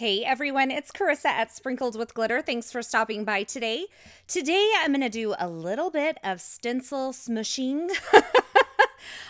Hey everyone, it's Carissa at Sprinkled with Glitter. Thanks for stopping by today. Today I'm going to do a little bit of stencil smooshing.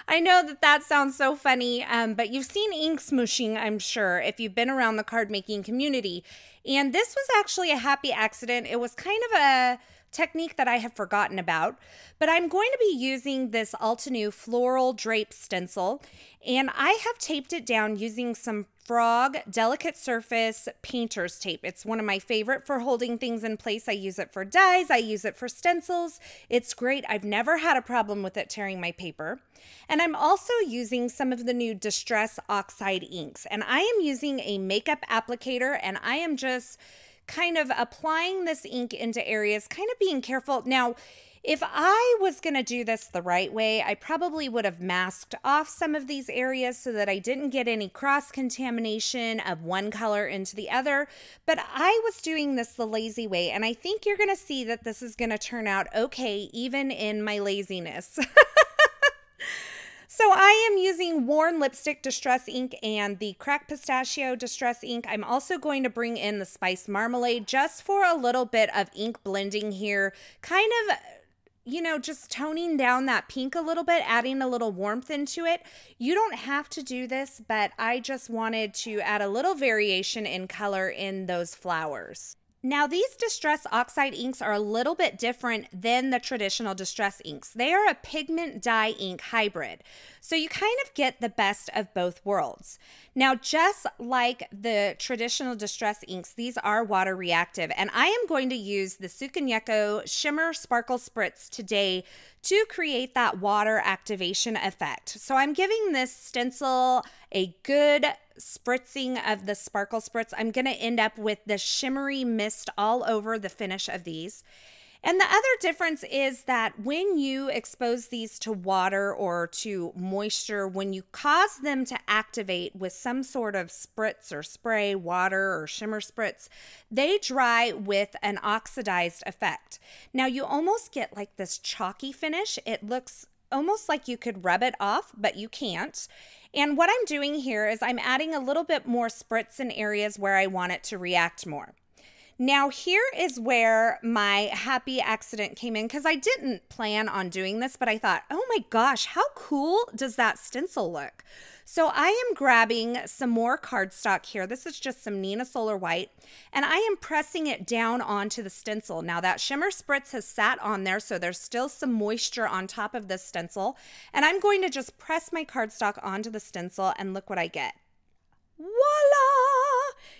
I know that sounds so funny, but you've seen ink smooshing, I'm sure, if you've been around the card making community. And this was actually a happy accident. It was kind of a technique that I have forgotten about, but I'm going to be using this Altenew floral drape stencil, and I have taped it down using some Frog Delicate Surface painter's tape. It's one of my favorite for holding things in place. I use it for dies, I use it for stencils. It's great. I've never had a problem with it tearing my paper. And I'm also using some of the new Distress Oxide inks, and I am using a makeup applicator, and I am just kind of applying this ink into areas, kind of being careful. Now, if I was going to do this the right way, I probably would have masked off some of these areas so that I didn't get any cross-contamination of one color into the other. But I was doing this the lazy way, and I think you're going to see that this is going to turn out okay, even in my laziness. So I am using Worn Lipstick Distress ink and the Cracked Pistachio Distress ink. I'm also going to bring in the Spice Marmalade just for a little bit of ink blending here, kind of, you know, just toning down that pink a little bit, adding a little warmth into it. You don't have to do this, but I just wanted to add a little variation in color in those flowers. Now, these Distress Oxide inks are a little bit different than the traditional Distress inks. They are a pigment dye ink hybrid, so you kind of get the best of both worlds. Now, just like the traditional Distress inks, these are water reactive, and I am going to use the Sukanyeko Shimmer Sparkle Spritz today to create that water activation effect. So I'm giving this stencil a good spritzing of the sparkle spritz. I'm going to end up with the shimmery mist all over the finish of these. And the other difference is that when you expose these to water or to moisture, when you cause them to activate with some sort of spritz or spray, water or shimmer spritz, they dry with an oxidized effect. Now you almost get like this chalky finish. It looks almost like you could rub it off, but you can't. And what I'm doing here is I'm adding a little bit more spritz in areas where I want it to react more. Now here is where my happy accident came in, because I didn't plan on doing this, but I thought, oh my gosh, how cool does that stencil look? So I am grabbing some more cardstock here. This is just some Nina Solar White, and I am pressing it down onto the stencil. Now that shimmer spritz has sat on there, so there's still some moisture on top of this stencil, and I'm going to just press my cardstock onto the stencil, and look what I get. Voila!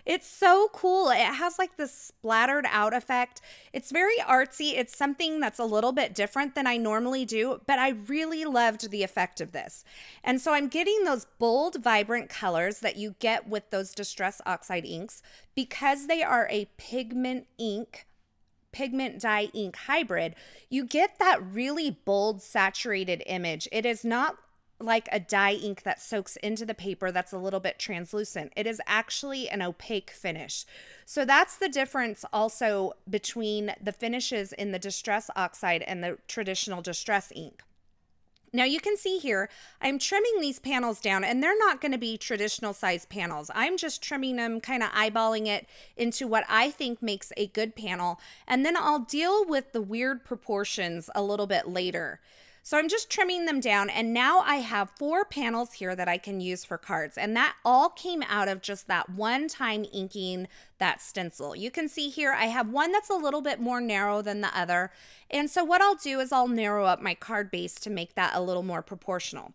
It's so cool. It has like this splattered out effect. It's very artsy. It's something that's a little bit different than I normally do, but I really loved the effect of this. And so I'm getting those bold, vibrant colors that you get with those Distress Oxide inks because they are a pigment dye ink hybrid. You get that really bold, saturated image. It is not like a dye ink that soaks into the paper that's a little bit translucent. It is actually an opaque finish. So that's the difference also between the finishes in the Distress Oxide and the traditional Distress ink. Now you can see here, I'm trimming these panels down, and they're not going to be traditional size panels. I'm just trimming them, kind of eyeballing it into what I think makes a good panel, and then I'll deal with the weird proportions a little bit later. So I'm just trimming them down, and now I have 4 panels here that I can use for cards, and that all came out of just that one time inking that stencil. You can see here I have one that's a little bit more narrow than the other, and so what I'll do is I'll narrow up my card base to make that a little more proportional.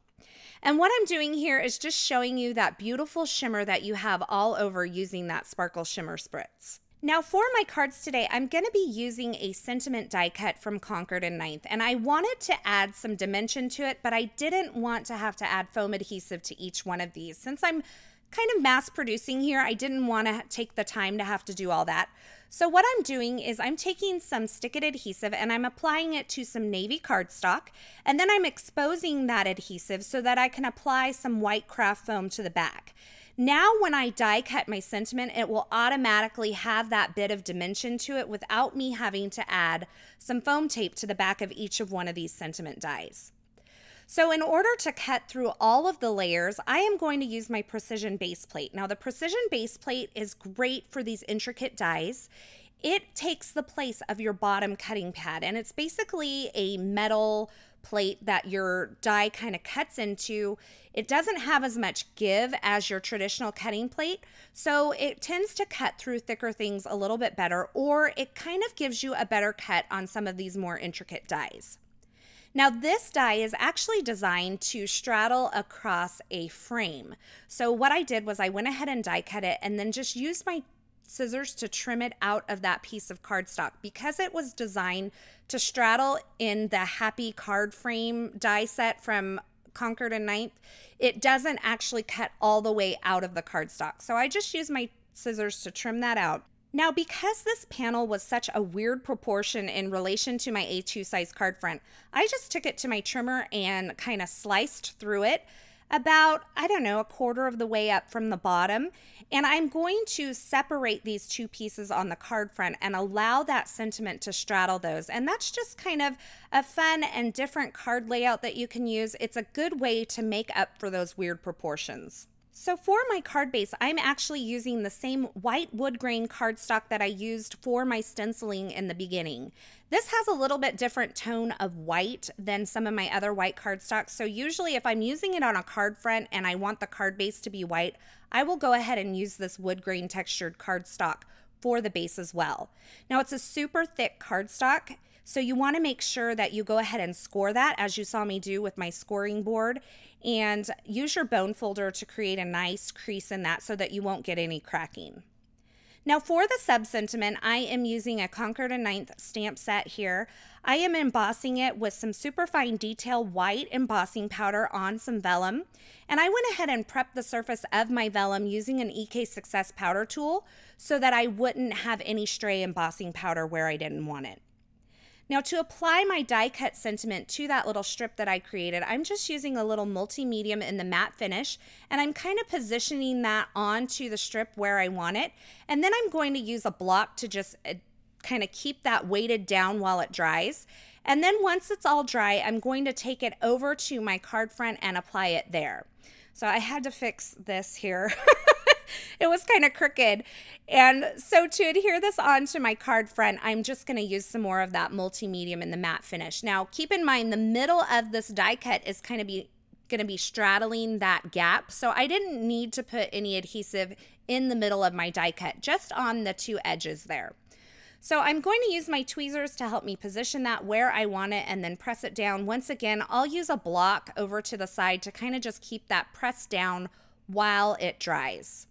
And what I'm doing here is just showing you that beautiful shimmer that you have all over using that Sparkle Shimmer Spritz. Now for my cards today, I'm going to be using a sentiment die cut from Concord and Ninth, and I wanted to add some dimension to it, but I didn't want to have to add foam adhesive to each one of these. Since I'm kind of mass producing here, I didn't want to take the time to have to do all that. So what I'm doing is I'm taking some stick-it adhesive and I'm applying it to some navy cardstock, and then I'm exposing that adhesive so that I can apply some white craft foam to the back. Now when I die cut my sentiment, it will automatically have that bit of dimension to it without me having to add some foam tape to the back of each of one of these sentiment dies. So in order to cut through all of the layers, I am going to use my precision base plate. Now the precision base plate is great for these intricate dies. It takes the place of your bottom cutting pad, and it's basically a metal plate that your die kind of cuts into. It doesn't have as much give as your traditional cutting plate, so it tends to cut through thicker things a little bit better, or it kind of gives you a better cut on some of these more intricate dies. Now this die is actually designed to straddle across a frame. So what I did was I went ahead and die cut it and then just used my scissors to trim it out of that piece of cardstock. Because it was designed to straddle in the Happy card frame die set from Concord and Ninth, it doesn't actually cut all the way out of the cardstock. So I just used my scissors to trim that out. Now, because this panel was such a weird proportion in relation to my A2 size card front, I just took it to my trimmer and kind of sliced through it about, I don't know, a quarter of the way up from the bottom. And I'm going to separate these two pieces on the card front and allow that sentiment to straddle those. And that's just kind of a fun and different card layout that you can use. It's a good way to make up for those weird proportions. So for my card base, I'm actually using the same white wood grain cardstock that I used for my stenciling in the beginning. This has a little bit different tone of white than some of my other white cardstocks. So usually if I'm using it on a card front and I want the card base to be white, I will go ahead and use this wood grain textured cardstock for the base as well. Now it's a super thick cardstock, so you want to make sure that you go ahead and score that, as you saw me do with my scoring board, and use your bone folder to create a nice crease in that so that you won't get any cracking. Now for the sub-sentiment, I am using a Concord and Ninth stamp set here. I am embossing it with some super fine detail white embossing powder on some vellum. And I went ahead and prepped the surface of my vellum using an EK Success powder tool so that I wouldn't have any stray embossing powder where I didn't want it. Now to apply my die cut sentiment to that little strip that I created, I'm just using a little multi-medium in the matte finish, and I'm kind of positioning that onto the strip where I want it. And then I'm going to use a block to just kind of keep that weighted down while it dries. And then once it's all dry, I'm going to take it over to my card front and apply it there. So I had to fix this here. It was kind of crooked. And so to adhere this onto my card front, I'm just going to use some more of that multi-medium in the matte finish. Now, keep in mind, the middle of this die cut is kind of going to be straddling that gap. So I didn't need to put any adhesive in the middle of my die cut, just on the two edges there. So I'm going to use my tweezers to help me position that where I want it and then press it down. Once again, I'll use a block over to the side to kind of just keep that pressed down while it dries.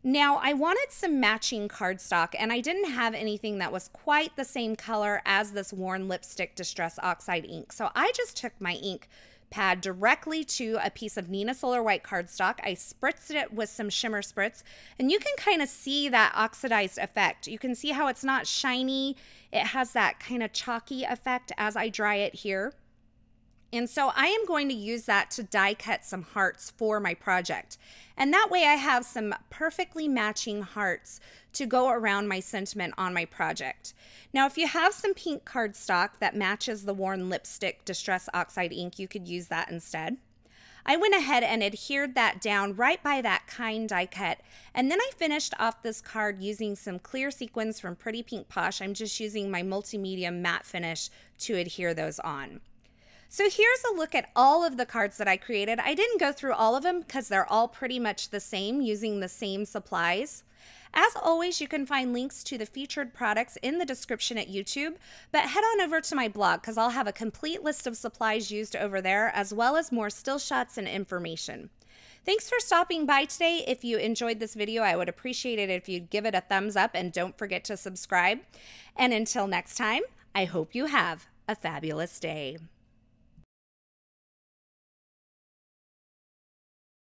Now, I wanted some matching cardstock, and I didn't have anything that was quite the same color as this Worn Lipstick Distress Oxide ink. So I just took my ink pad directly to a piece of Neenah Solar White cardstock. I spritzed it with some shimmer spritz, and you can kind of see that oxidized effect. You can see how it's not shiny. It has that kind of chalky effect as I dry it here. And so I am going to use that to die cut some hearts for my project. And that way I have some perfectly matching hearts to go around my sentiment on my project. Now, if you have some pink cardstock that matches the Worn Lipstick Distress Oxide ink, you could use that instead. I went ahead and adhered that down right by that kind die cut. And then I finished off this card using some clear sequins from Pretty Pink Posh. I'm just using my multi-medium matte finish to adhere those on. So here's a look at all of the cards that I created. I didn't go through all of them because they're all pretty much the same, using the same supplies. As always, you can find links to the featured products in the description at YouTube, but head on over to my blog because I'll have a complete list of supplies used over there, as well as more still shots and information. Thanks for stopping by today. If you enjoyed this video, I would appreciate it if you'd give it a thumbs up, and don't forget to subscribe. And until next time, I hope you have a fabulous day.